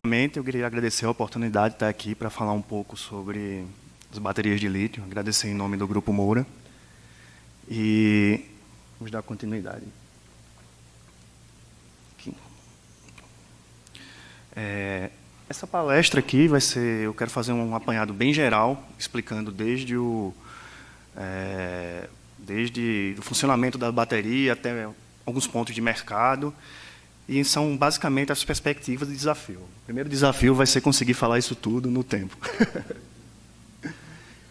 Eu queria agradecer a oportunidade de estar aqui para falar um pouco sobre as baterias de lítio. Agradecer em nome do Grupo Moura. E vamos dar continuidade. Aqui. Essa palestra aqui vai ser... Eu quero fazer um apanhado bem geral, explicando desde o funcionamento da bateria até alguns pontos de mercado. E são basicamente as perspectivas de desafio. O primeiro desafio vai ser conseguir falar isso tudo no tempo.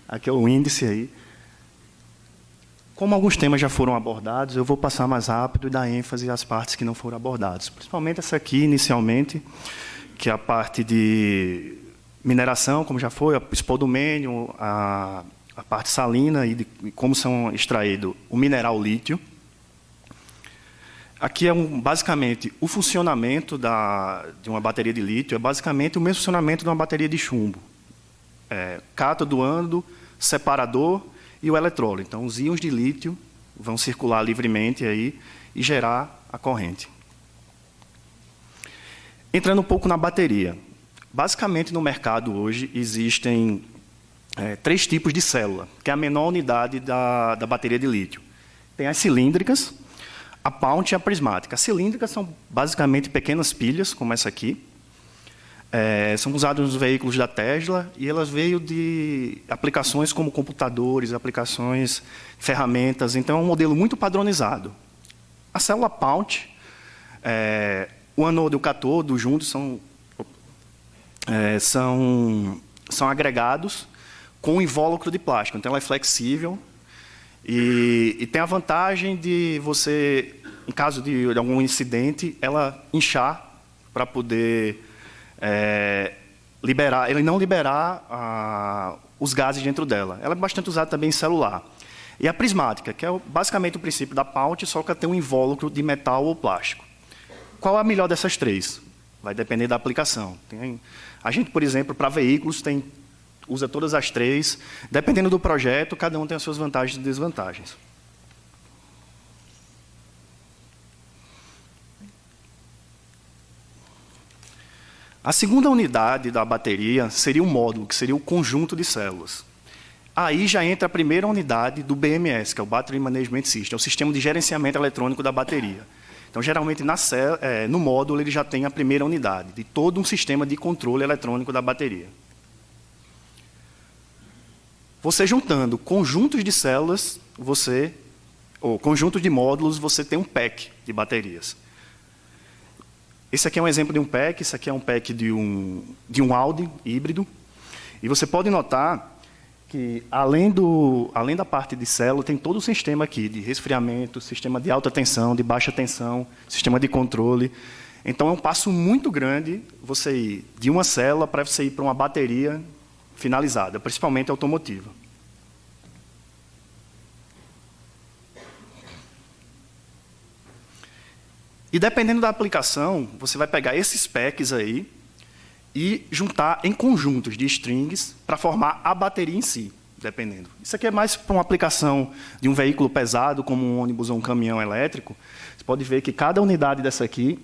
Aqui é o índice aí. Como alguns temas já foram abordados, eu vou passar mais rápido e dar ênfase às partes que não foram abordadas. Principalmente essa aqui, inicialmente, que é a parte de mineração, como já foi, o spodumênio, a parte salina e de como são extraídos o mineral lítio. Aqui é basicamente o funcionamento de uma bateria de lítio, é basicamente o mesmo funcionamento de uma bateria de chumbo. Cátodo, ânodo, separador e o eletrólito. Então, os íons de lítio vão circular livremente aí e gerar a corrente. Entrando um pouco na bateria. Basicamente, no mercado hoje, existem 3 tipos de célula, que é a menor unidade da bateria de lítio. Tem as cilíndricas, a Pound e a prismática. As cilíndricas são basicamente pequenas pilhas, como essa aqui. São usadas nos veículos da Tesla e elas veio de aplicações como computadores, aplicações, ferramentas. Então, é um modelo muito padronizado. A célula Pound, o anodo e o cátodo juntos são agregados com um invólucro de plástico. Então, ela é flexível. E tem a vantagem de você, em caso de algum incidente, ela inchar para poder não liberar os gases dentro dela. Ela é bastante usada também em celular. E a prismática, que é basicamente o princípio da Pound, só que ela tem um invólucro de metal ou plástico. Qual é a melhor dessas 3? Vai depender da aplicação. A gente, por exemplo, para veículos, usa todas as 3. Dependendo do projeto, cada um tem as suas vantagens e desvantagens. A segunda unidade da bateria seria o módulo, que seria o conjunto de células. Aí já entra a primeira unidade do BMS, que é o Battery Management System, é o sistema de gerenciamento eletrônico da bateria. Então, geralmente, no módulo, ele já tem a primeira unidade de todo um sistema de controle eletrônico da bateria. Você juntando conjuntos de células, ou conjuntos de módulos, você tem um pack de baterias. Esse aqui é um exemplo de um pack, esse aqui é um pack de um Audi híbrido. E você pode notar que, além da parte de célula, tem todo o sistema aqui de resfriamento, sistema de alta tensão, de baixa tensão, sistema de controle. Então, é um passo muito grande você ir de uma célula para você ir para uma bateria finalizada, principalmente automotiva. E dependendo da aplicação, você vai pegar esses packs aí e juntar em conjuntos de strings para formar a bateria em si, dependendo. Isso aqui é mais para uma aplicação de um veículo pesado, como um ônibus ou um caminhão elétrico. Você pode ver que cada unidade dessa aqui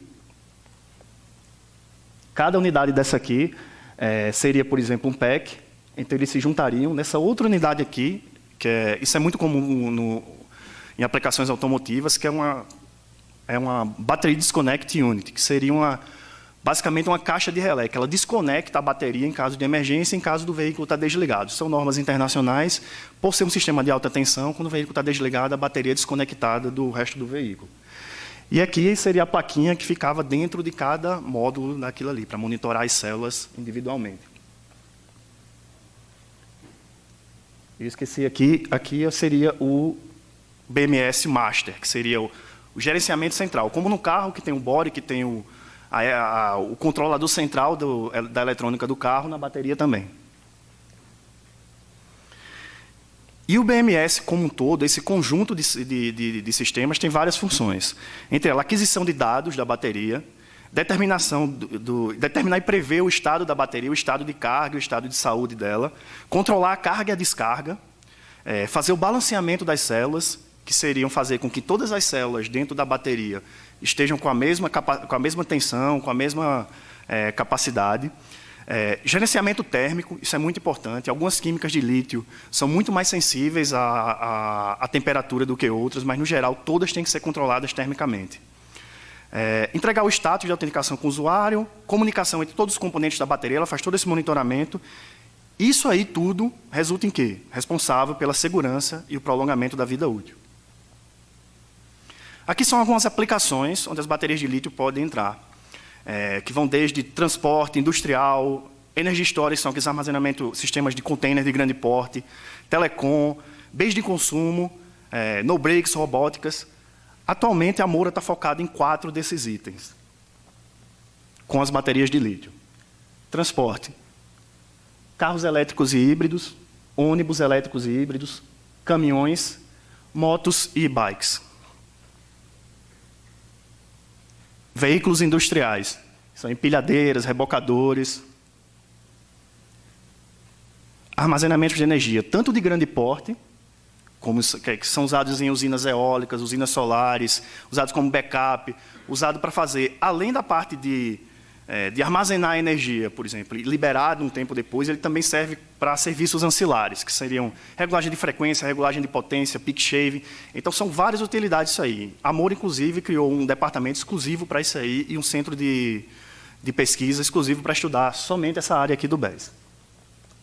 seria, por exemplo, um pack. Então, eles se juntariam nessa outra unidade aqui, isso é muito comum em aplicações automotivas, que é uma Battery Disconnect Unit, que seria basicamente uma caixa de relé, que ela desconecta a bateria em caso de emergência, em caso do veículo estar desligado. São normas internacionais, por ser um sistema de alta tensão, quando o veículo está desligado, a bateria é desconectada do resto do veículo. E aqui seria a plaquinha que ficava dentro de cada módulo daquilo ali, para monitorar as células individualmente. Eu esqueci aqui seria o BMS Master, que seria o gerenciamento central. Como no carro, que tem o body, que tem o controlador central da eletrônica do carro, na bateria também. E o BMS como um todo, esse conjunto de sistemas, tem várias funções. Entre elas, a aquisição de dados da bateria, determinar e prever o estado da bateria, o estado de carga, o estado de saúde dela, controlar a carga e a descarga, fazer o balanceamento das células, que seriam fazer com que todas as células dentro da bateria estejam com a mesma tensão, com a mesma capacidade. Gerenciamento térmico, isso é muito importante. Algumas químicas de lítio são muito mais sensíveis à temperatura do que outras, mas, no geral, todas têm que ser controladas termicamente. Entregar o status de autenticação com o usuário, comunicação entre todos os componentes da bateria, ela faz todo esse monitoramento. Isso aí tudo resulta em quê? Responsável pela segurança e o prolongamento da vida útil. Aqui são algumas aplicações onde as baterias de lítio podem entrar. Que vão desde transporte industrial, energia storage, são aqueles armazenamento, sistemas de container de grande porte, telecom, bens de consumo, no-breaks, robóticas. Atualmente, a Moura está focada em 4 desses itens, com as baterias de lítio. Transporte, carros elétricos e híbridos, ônibus elétricos e híbridos, caminhões, motos e e-bikes. Veículos industriais, são empilhadeiras, rebocadores. Armazenamento de energia, tanto de grande porte, que são usados em usinas eólicas, usinas solares, usados como backup, usado para fazer, além da parte de armazenar energia, por exemplo, e liberado um tempo depois, ele também serve para serviços ancilares, que seriam regulagem de frequência, regulagem de potência, peak shave. Então, são várias utilidades isso aí. A Moura, inclusive, criou um departamento exclusivo para isso aí e um centro de pesquisa exclusivo para estudar somente essa área aqui do BES.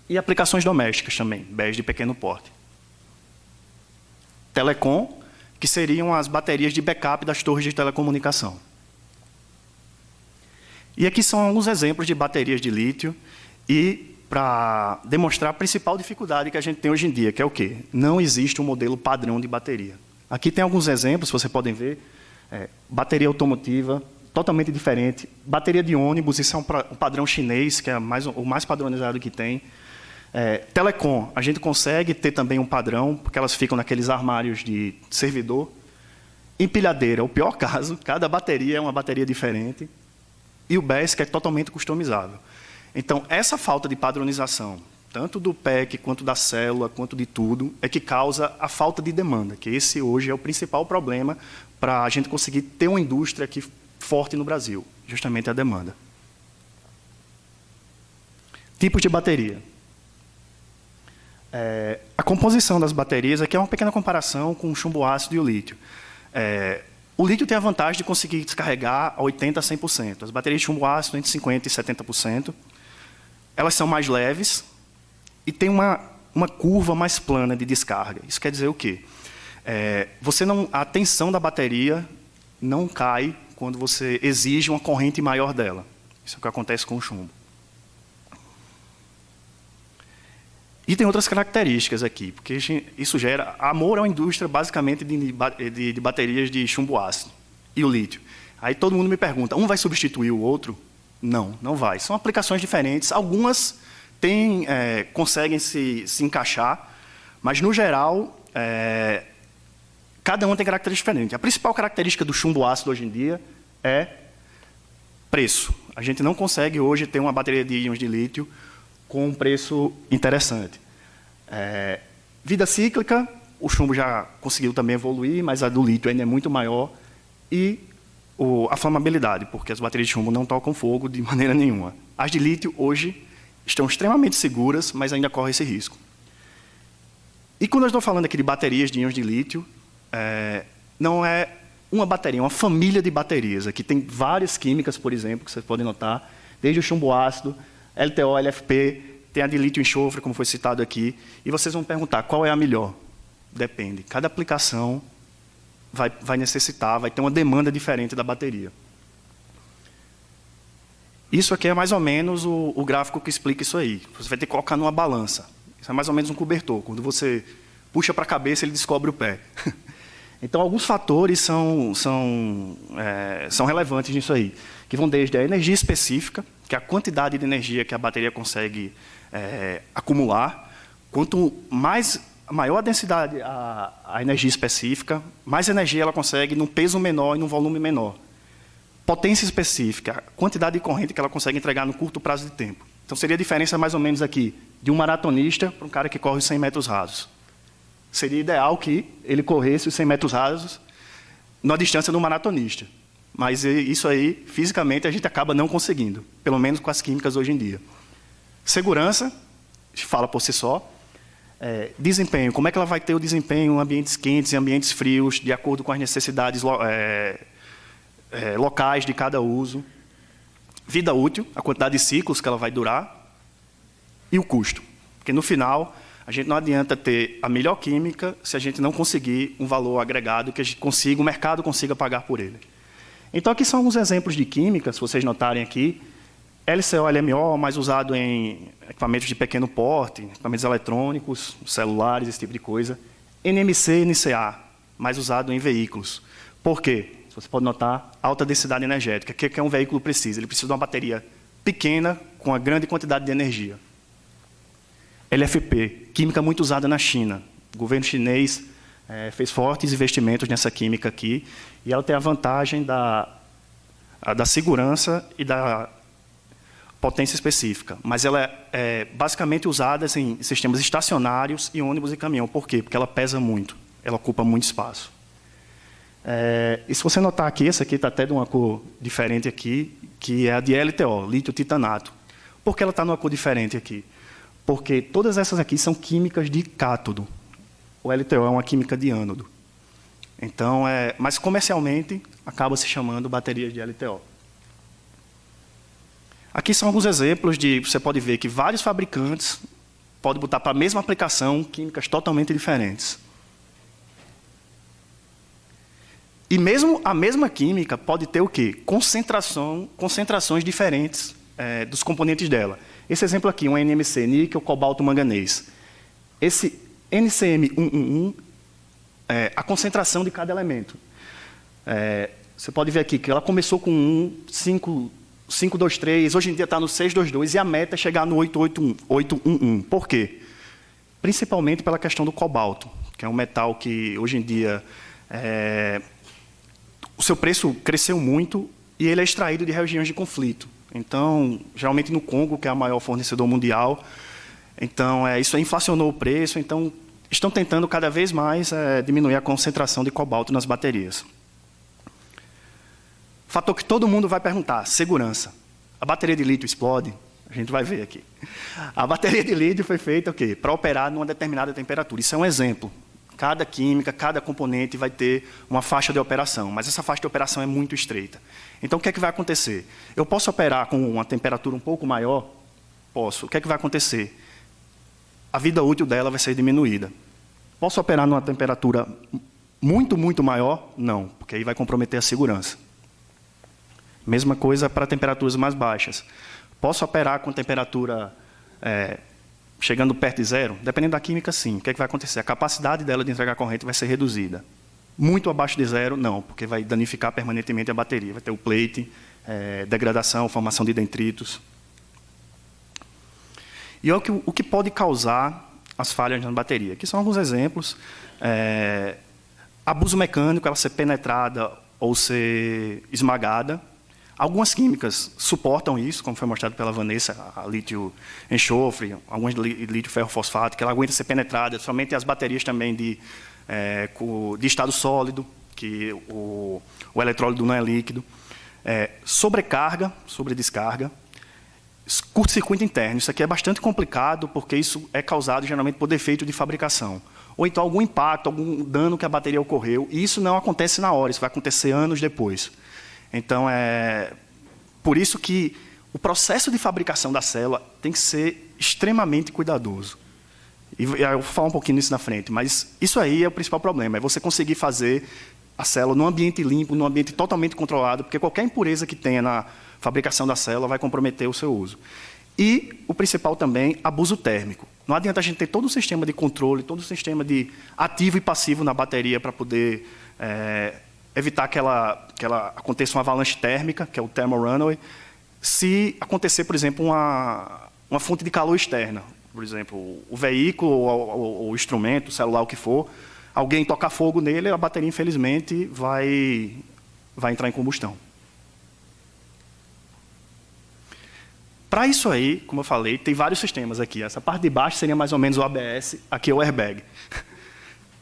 E aplicações domésticas também, BES de pequeno porte. Telecom, que seriam as baterias de backup das torres de telecomunicação. E aqui são alguns exemplos de baterias de lítio e para demonstrar a principal dificuldade que a gente tem hoje em dia, que é o quê? Não existe um modelo padrão de bateria. Aqui tem alguns exemplos, vocês podem ver. Bateria automotiva, totalmente diferente. Bateria de ônibus, isso é um padrão chinês, que é o mais padronizado que tem. Telecom, a gente consegue ter também um padrão, porque elas ficam naqueles armários de servidor. Empilhadeira, o pior caso, cada bateria é uma bateria diferente. E o BES, que é totalmente customizável. Então, essa falta de padronização, tanto do PEC, quanto da célula, quanto de tudo, é que causa a falta de demanda, que esse hoje é o principal problema para a gente conseguir ter uma indústria aqui forte no Brasil, justamente a demanda. Tipos de bateria. A composição das baterias, aqui é uma pequena comparação com o chumbo ácido e o lítio. O lítio tem a vantagem de conseguir descarregar a 80% a 100%. As baterias de chumbo ácido entre 50% e 70%. Elas são mais leves e tem uma curva mais plana de descarga. Isso quer dizer o quê? A tensão da bateria não cai quando você exige uma corrente maior dela. Isso é o que acontece com o chumbo. E tem outras características aqui, porque isso gera... A Moura é uma indústria, basicamente, de baterias de chumbo ácido e o lítio. Aí todo mundo me pergunta, um vai substituir o outro? Não, não vai. São aplicações diferentes. Algumas conseguem se encaixar, mas, no geral, cada uma tem características diferentes. A principal característica do chumbo ácido hoje em dia é preço. A gente não consegue hoje ter uma bateria de íons de lítio com um preço interessante. Vida cíclica, o chumbo já conseguiu também evoluir, mas a do lítio ainda é muito maior. E a flamabilidade, porque as baterias de chumbo não tocam fogo de maneira nenhuma. As de lítio, hoje, estão extremamente seguras, mas ainda correm esse risco. E quando eu estou falando aqui de baterias de íons de lítio, não é uma bateria, é uma família de baterias. Aqui tem várias químicas, por exemplo, que vocês podem notar, desde o chumbo ácido, LTO, LFP, tem a de lítio enxofre, como foi citado aqui, e vocês vão perguntar qual é a melhor. Depende. Cada aplicação vai necessitar, vai ter uma demanda diferente da bateria. Isso aqui é mais ou menos o gráfico que explica isso aí. Você vai ter que colocar numa balança. Isso é mais ou menos um cobertor. Quando você puxa para a cabeça, ele descobre o pé. Então, alguns fatores são relevantes nisso aí, que vão desde a energia específica, que é a quantidade de energia que a bateria consegue acumular. Quanto maior a densidade, a energia específica, mais energia ela consegue num peso menor e num volume menor. Potência específica, a quantidade de corrente que ela consegue entregar no curto prazo de tempo. Então, seria a diferença mais ou menos aqui de um maratonista para um cara que corre 100 metros rasos. Seria ideal que ele corresse os 100 metros rasos na distância do maratonista. Mas isso aí, fisicamente, a gente acaba não conseguindo, pelo menos com as químicas hoje em dia. Segurança, fala por si só. Desempenho, como é que ela vai ter o desempenho em ambientes quentes e ambientes frios, de acordo com as necessidades locais de cada uso. Vida útil, a quantidade de ciclos que ela vai durar. E o custo. Porque, no final, a gente não adianta ter a melhor química se a gente não conseguir um valor agregado que a gente consiga, o mercado consiga pagar por ele. Então, aqui são alguns exemplos de química, se vocês notarem aqui. LCO, LMO, mais usado em equipamentos de pequeno porte, equipamentos eletrônicos, celulares, esse tipo de coisa. NMC, NCA, mais usado em veículos. Por quê? Você pode notar, alta densidade energética. O que um veículo precisa? Ele precisa de uma bateria pequena com uma grande quantidade de energia. LFP, química muito usada na China. O governo chinês fez fortes investimentos nessa química aqui, e ela tem a vantagem da segurança e da potência específica. Mas ela é basicamente usada em sistemas estacionários e ônibus e caminhão. Por quê? Porque ela pesa muito, ela ocupa muito espaço. E se você notar aqui, essa aqui está até de uma cor diferente aqui, que é a de LTO, lítio titanato. Por que ela está numa cor diferente aqui? Porque todas essas aqui são químicas de cátodo. O LTO é uma química de ânodo. Então, mas comercialmente, acaba se chamando baterias de LTO. Aqui são alguns exemplos de... Você pode ver que vários fabricantes podem botar para a mesma aplicação químicas totalmente diferentes. E mesmo a mesma química pode ter o quê? Concentrações diferentes dos componentes dela. Esse exemplo aqui, um NMC, níquel, cobalto, manganês. Esse NCM111 é a concentração de cada elemento. Você pode ver aqui que ela começou com 523, hoje em dia está no 622, e a meta é chegar no 811. Por quê? Principalmente pela questão do cobalto, que é um metal que, hoje em dia, o seu preço cresceu muito e ele é extraído de regiões de conflito. Então, geralmente no Congo, que é o maior fornecedor mundial, então isso inflacionou o preço, então estão tentando cada vez mais diminuir a concentração de cobalto nas baterias. Fator que todo mundo vai perguntar, segurança. A bateria de lítio explode? A gente vai ver aqui. A bateria de lítio foi feita o quê? Para operar numa determinada temperatura. Isso é um exemplo. Cada química, cada componente vai ter uma faixa de operação, mas essa faixa de operação é muito estreita. Então, o que é que vai acontecer? Eu posso operar com uma temperatura um pouco maior? Posso. O que é que vai acontecer? A vida útil dela vai ser diminuída. Posso operar numa temperatura muito, muito maior? Não, porque aí vai comprometer a segurança. Mesma coisa para temperaturas mais baixas. Posso operar com temperatura chegando perto de zero? Dependendo da química, sim. O que é que vai acontecer? A capacidade dela de entregar corrente vai ser reduzida. Muito abaixo de zero, não, porque vai danificar permanentemente a bateria. Vai ter o plate, degradação, formação de detritos. E o que pode causar as falhas na bateria? Aqui são alguns exemplos. Abuso mecânico, ela ser penetrada ou ser esmagada. Algumas químicas suportam isso, como foi mostrado pela Vanessa, a lítio enxofre, algumas lítio ferro-fosfato, que ela aguenta ser penetrada, somente as baterias também de estado sólido, que o eletrólito não é líquido. Sobrecarga, sobredescarga, curto-circuito interno. Isso aqui é bastante complicado, porque isso é causado geralmente por defeito de fabricação. Ou então algum impacto, algum dano que a bateria ocorreu, e isso não acontece na hora, isso vai acontecer anos depois. Então, por isso que o processo de fabricação da célula tem que ser extremamente cuidadoso. E eu vou falar um pouquinho nisso na frente, mas isso aí é o principal problema, é você conseguir fazer a célula num ambiente limpo, num ambiente totalmente controlado, porque qualquer impureza que tenha na fabricação da célula vai comprometer o seu uso. E o principal também, abuso térmico. Não adianta a gente ter todo o sistema de controle, todo o sistema de ativo e passivo na bateria para poder evitar que ela aconteça uma avalanche térmica, que é o thermal runaway, se acontecer, por exemplo, uma fonte de calor externa. Por exemplo, o veículo, ou o instrumento, o celular, o que for, alguém tocar fogo nele, a bateria, infelizmente, vai entrar em combustão. Para isso aí, como eu falei, tem vários sistemas aqui. Essa parte de baixo seria mais ou menos o ABS, aqui é o airbag.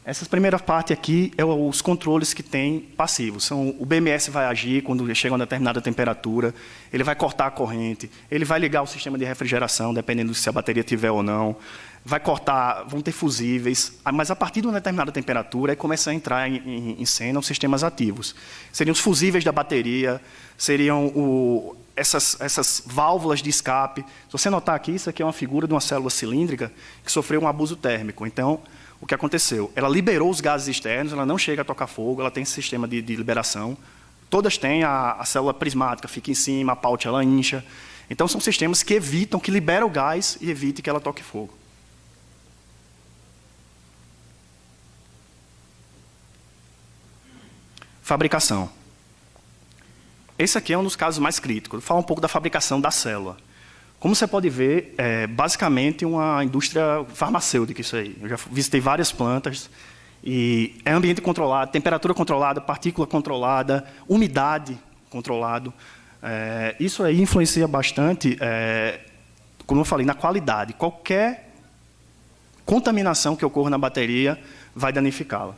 Essa primeira parte aqui é os controles que tem passivos. O BMS vai agir quando chega a uma determinada temperatura, ele vai cortar a corrente, ele vai ligar o sistema de refrigeração, dependendo se a bateria tiver ou não, vai cortar, vão ter fusíveis, mas a partir de uma determinada temperatura, aí começa a entrar em cena os sistemas ativos. Seriam os fusíveis da bateria, seriam essas válvulas de escape. Se você notar aqui, isso aqui é uma figura de uma célula cilíndrica que sofreu um abuso térmico. Então, o que aconteceu? Ela liberou os gases externos, ela não chega a tocar fogo, ela tem esse sistema de liberação. Todas têm, a célula prismática fica em cima, a pouch ela incha. Então, são sistemas que evitam, que liberam o gás e evitem que ela toque fogo. Fabricação. Esse aqui é um dos casos mais críticos. Vou falar um pouco da fabricação da célula. Como você pode ver, é basicamente uma indústria farmacêutica isso aí. Eu já visitei várias plantas e é ambiente controlado, temperatura controlada, partícula controlada, umidade controlado. Isso aí influencia bastante, como eu falei, na qualidade. Qualquer contaminação que ocorra na bateria vai danificá-la.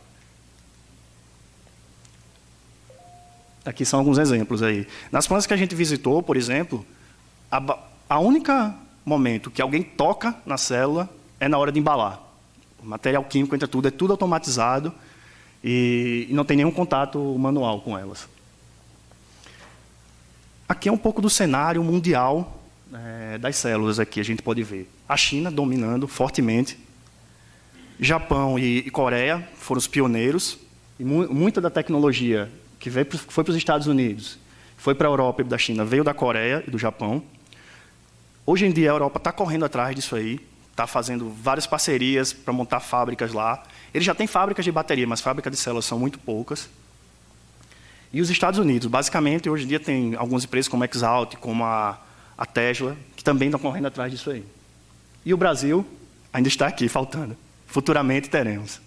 Aqui são alguns exemplos aí. Nas plantas que a gente visitou, por exemplo, a única momento que alguém toca na célula é na hora de embalar. O material químico entra tudo, é tudo automatizado e não tem nenhum contato manual com elas. Aqui é um pouco do cenário mundial das células aqui, a gente pode ver. A China dominando fortemente. Japão e Coreia foram os pioneiros. E muita da tecnologia que foi para os Estados Unidos, foi para a Europa e da China, veio da Coreia e do Japão. Hoje em dia, a Europa está correndo atrás disso aí, está fazendo várias parcerias para montar fábricas lá. Eles já têm fábricas de bateria, mas fábricas de células são muito poucas. E os Estados Unidos, basicamente, hoje em dia tem algumas empresas como a Exalt, como a Tesla, que também estão correndo atrás disso aí. E o Brasil ainda está aqui, faltando. Futuramente teremos.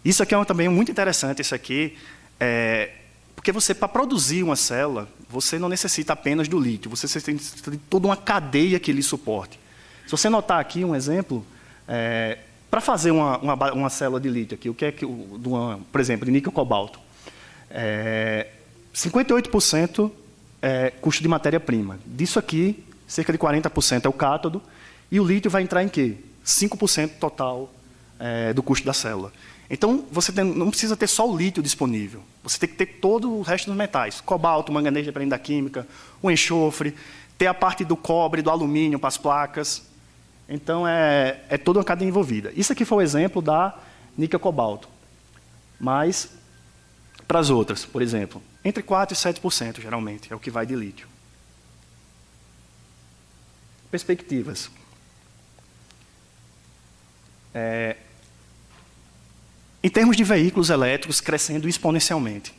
Isso aqui é também muito interessante, isso aqui, porque você, para produzir uma célula, você não necessita apenas do lítio, você tem toda uma cadeia que lhe suporte. Se você notar aqui um exemplo, para fazer uma célula de lítio, aqui, o que é que, por exemplo, de níquel cobalto, 58% é custo de matéria-prima. Disso aqui, cerca de 40% é o cátodo, e o lítio vai entrar em quê? 5% total do custo da célula. Então, você não precisa ter só o lítio disponível. Você tem que ter todo o resto dos metais. Cobalto, manganês, dependendo da química, o enxofre, ter a parte do cobre, do alumínio para as placas. Então, é toda uma cadeia envolvida. Isso aqui foi o exemplo da níquel-cobalto. Mas, para as outras, por exemplo, entre 4% e 7%, geralmente, é o que vai de lítio. Perspectivas. Em termos de veículos elétricos, crescendo exponencialmente.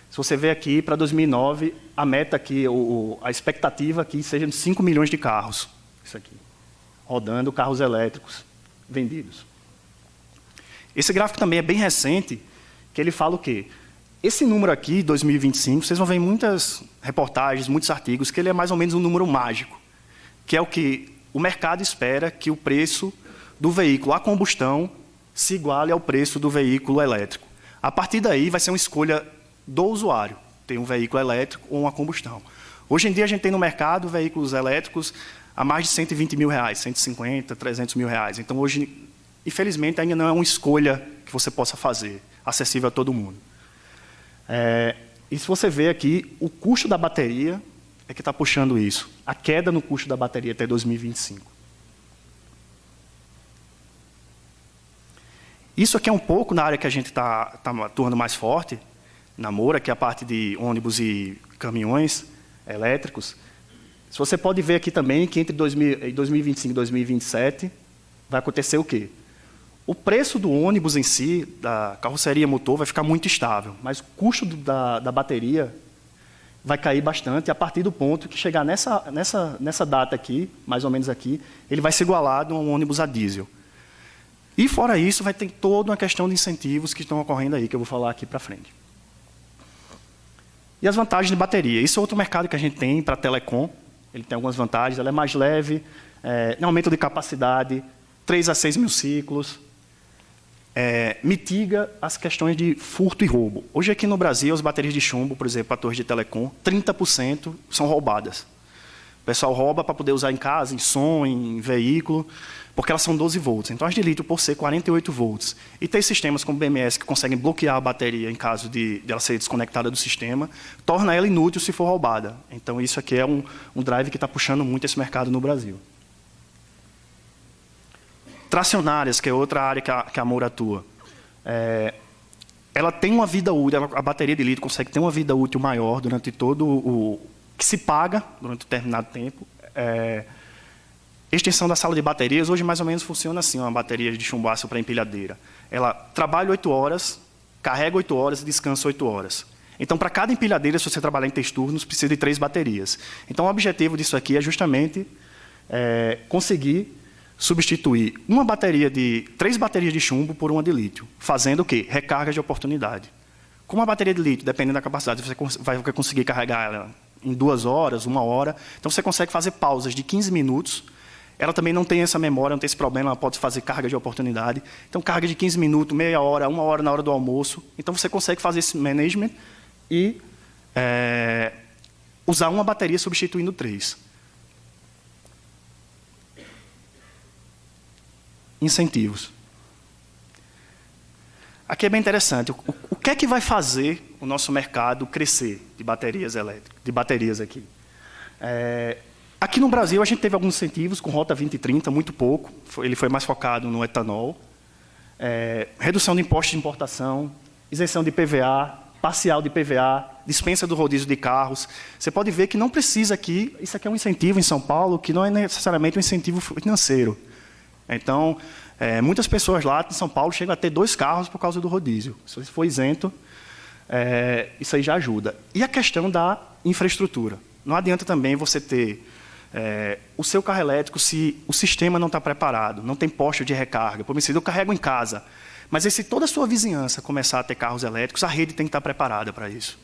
Se você vê aqui, para 2009, a meta aqui, a expectativa aqui seja de 5 milhões de carros. Isso aqui. Rodando carros elétricos vendidos. Esse gráfico também é bem recente, que ele fala o quê? Esse número aqui, 2025, vocês vão ver em muitas reportagens, muitos artigos, que ele é mais ou menos um número mágico, que é o que o mercado espera que o preço do veículo a combustão se iguale ao preço do veículo elétrico. A partir daí, vai ser uma escolha do usuário, ter um veículo elétrico ou uma combustão. Hoje em dia, a gente tem no mercado veículos elétricos a mais de 120 mil reais, 150, 300 mil reais. Então, hoje, infelizmente, ainda não é uma escolha que você possa fazer, acessível a todo mundo. E se você vê aqui, o custo da bateria é que está puxando isso. A queda no custo da bateria até 2025. Isso aqui é um pouco na área que a gente está atuando mais forte, na Moura, que é a parte de ônibus e caminhões elétricos. Se você pode ver aqui também que entre 2025 e 2027 vai acontecer o quê? O preço do ônibus em si, da carroceria motor, vai ficar muito estável, mas o custo da bateria vai cair bastante a partir do ponto que chegar nessa data aqui, mais ou menos aqui, ele vai se igualar a um ônibus a diesel. E, fora isso, vai ter toda uma questão de incentivos que estão ocorrendo aí, que eu vou falar aqui para frente. E as vantagens de bateria. Isso é outro mercado que a gente tem para telecom. Ele tem algumas vantagens. Ela é mais leve, aumento de capacidade, 3 a 6 mil ciclos, mitiga as questões de furto e roubo. Hoje aqui no Brasil, as baterias de chumbo, por exemplo, a torre de telecom, 30% são roubadas. O pessoal rouba para poder usar em casa, em som, em veículo, porque elas são 12 volts. Então, as de lítio, por ser 48 volts, e ter sistemas como o BMS que conseguem bloquear a bateria em caso de ela ser desconectada do sistema, torna ela inútil se for roubada. Então, isso aqui é um drive que está puxando muito esse mercado no Brasil. Tracionárias, que é outra área que a Moura atua. Ela tem uma vida útil, a bateria de lítio consegue ter uma vida útil maior durante todo o que se paga durante um determinado tempo. Extensão da sala de baterias, hoje mais ou menos funciona assim, uma bateria de chumbo ácido para empilhadeira. Ela trabalha 8 horas, carrega 8 horas e descansa 8 horas. Então, para cada empilhadeira, se você trabalhar em 3 turnos, precisa de 3 baterias. Então, o objetivo disso aqui é justamente conseguir substituir 3 baterias de chumbo por uma de lítio, fazendo o quê? Recarga de oportunidade. Com uma bateria de lítio, dependendo da capacidade, você vai conseguir carregar ela em 2 horas, 1 hora. Então, você consegue fazer pausas de 15 minutos. Ela também não tem essa memória, não tem esse problema, ela pode fazer carga de oportunidade. Então, carga de 15 minutos, meia hora, 1 hora na hora do almoço. Então, você consegue fazer esse management e usar uma bateria substituindo 3. Incentivos. Aqui é bem interessante. O que é que vai fazer o nosso mercado crescer de baterias elétricas, de baterias aqui? Aqui no Brasil, a gente teve alguns incentivos com Rota 2030, muito pouco. Ele foi mais focado no etanol. Redução de impostos de importação, isenção de PVA, parcial de PVA, dispensa do rodízio de carros. Você pode ver que não precisa aqui, isso aqui é um incentivo em São Paulo, que não é necessariamente um incentivo financeiro. Então, muitas pessoas lá em São Paulo chegam a ter 2 carros por causa do rodízio. Se você for isento, isso aí já ajuda. E a questão da infraestrutura. Não adianta também você ter o seu carro elétrico se o sistema não está preparado, não tem posto de recarga. Por exemplo, eu carrego em casa. Mas se toda a sua vizinhança começar a ter carros elétricos, a rede tem que estar preparada para isso.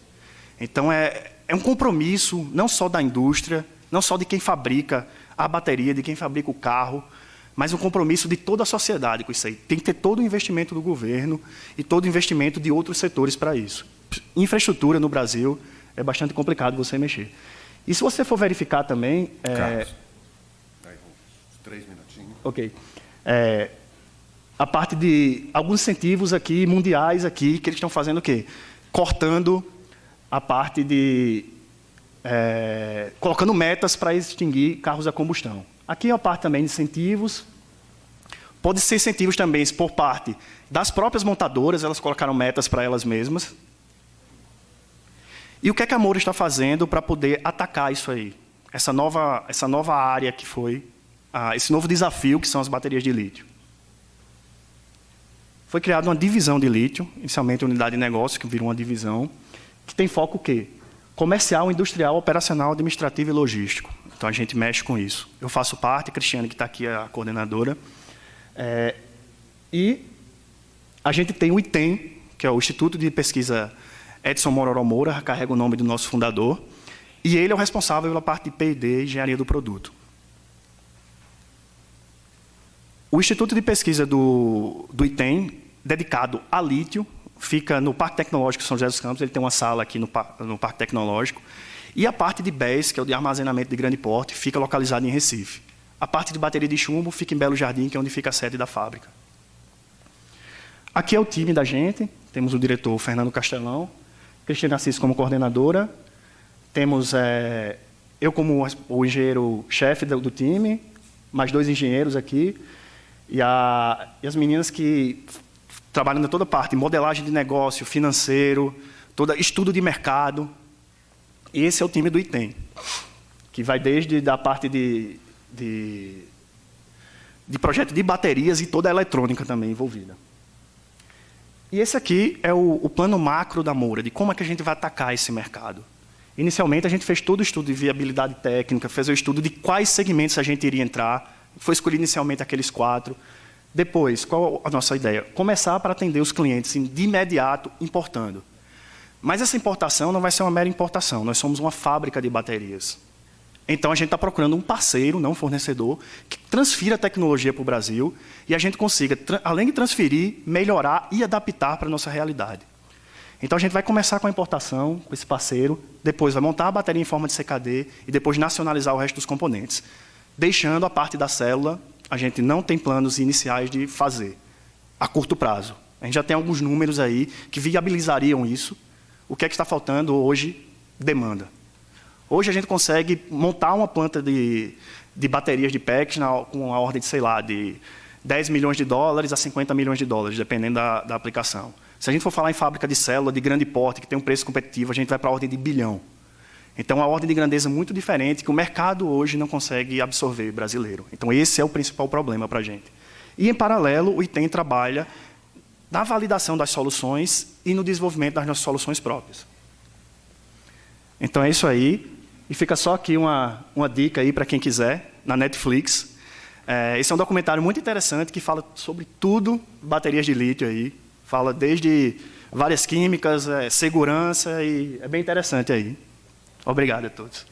Então, é um compromisso não só da indústria, não só de quem fabrica a bateria, de quem fabrica o carro, mas um compromisso de toda a sociedade com isso aí. Tem que ter todo o investimento do governo e todo o investimento de outros setores para isso. Infraestrutura no Brasil é bastante complicado você mexer. E se você for verificar também... Carlos, aí, 3 minutinhos. Ok. A parte de alguns incentivos aqui, mundiais aqui, que eles estão fazendo o quê? Cortando a parte de... colocando metas para extinguir carros a combustão. Aqui é a parte também de incentivos. Pode ser incentivos também por parte das próprias montadoras, elas colocaram metas para elas mesmas. E o que é que a Moura está fazendo para poder atacar isso aí? Essa nova área que foi, esse novo desafio que são as baterias de lítio. Foi criada uma divisão de lítio, inicialmente unidade de negócio, que virou uma divisão, que tem foco o quê? Comercial, industrial, operacional, administrativo e logístico. Então, a gente mexe com isso. Eu faço parte, a Cristiane, que está aqui, a coordenadora. E a gente tem o ITEM, que é o Instituto de Pesquisa Edson Mororó Moura, carrega o nome do nosso fundador, e ele é o responsável pela parte de P&D e engenharia do produto. O Instituto de Pesquisa do ITEM, dedicado a lítio, fica no Parque Tecnológico São José dos Campos, ele tem uma sala aqui no Parque Tecnológico, e a parte de BES, que é o de armazenamento de grande porte, fica localizada em Recife. A parte de bateria de chumbo fica em Belo Jardim, que é onde fica a sede da fábrica. Aqui é o time da gente, temos o diretor Fernando Castelão, Cristiane Assis como coordenadora, temos eu como o engenheiro-chefe do time, mais 2 engenheiros aqui, e as meninas que trabalham em toda parte, modelagem de negócio, financeiro, estudo de mercado. Esse é o time do ITEM, que vai desde a parte de projeto de baterias e toda a eletrônica também envolvida. E esse aqui é o plano macro da Moura, de como é que a gente vai atacar esse mercado. Inicialmente, a gente fez todo o estudo de viabilidade técnica, fez o estudo de quais segmentos a gente iria entrar, foi escolhido inicialmente aqueles 4. Depois, qual a nossa ideia? Começar para atender os clientes de imediato, importando. Mas essa importação não vai ser uma mera importação, nós somos uma fábrica de baterias. Então, a gente está procurando um parceiro, não um fornecedor, que transfira a tecnologia para o Brasil e a gente consiga, além de transferir, melhorar e adaptar para a nossa realidade. Então, a gente vai começar com a importação, com esse parceiro, depois vai montar a bateria em forma de CKD e depois nacionalizar o resto dos componentes. Deixando a parte da célula, a gente não tem planos iniciais de fazer, a curto prazo. A gente já tem alguns números aí que viabilizariam isso. O que é que está faltando hoje? Demanda. Hoje a gente consegue montar uma planta de baterias de packs com a ordem de, sei lá, de 10 milhões de dólares a 50 milhões de dólares, dependendo da aplicação. Se a gente for falar em fábrica de célula de grande porte, que tem um preço competitivo, a gente vai para a ordem de bilhão. Então, a ordem de grandeza muito diferente que o mercado hoje não consegue absorver brasileiro. Então, esse é o principal problema para a gente. E, em paralelo, o ITEM trabalha na validação das soluções e no desenvolvimento das nossas soluções próprias. Então, é isso aí. E fica só aqui uma dica aí para quem quiser, na Netflix. Esse é um documentário muito interessante que fala sobre tudo baterias de lítio aí. Fala desde várias químicas, segurança, e é bem interessante aí. Obrigado a todos.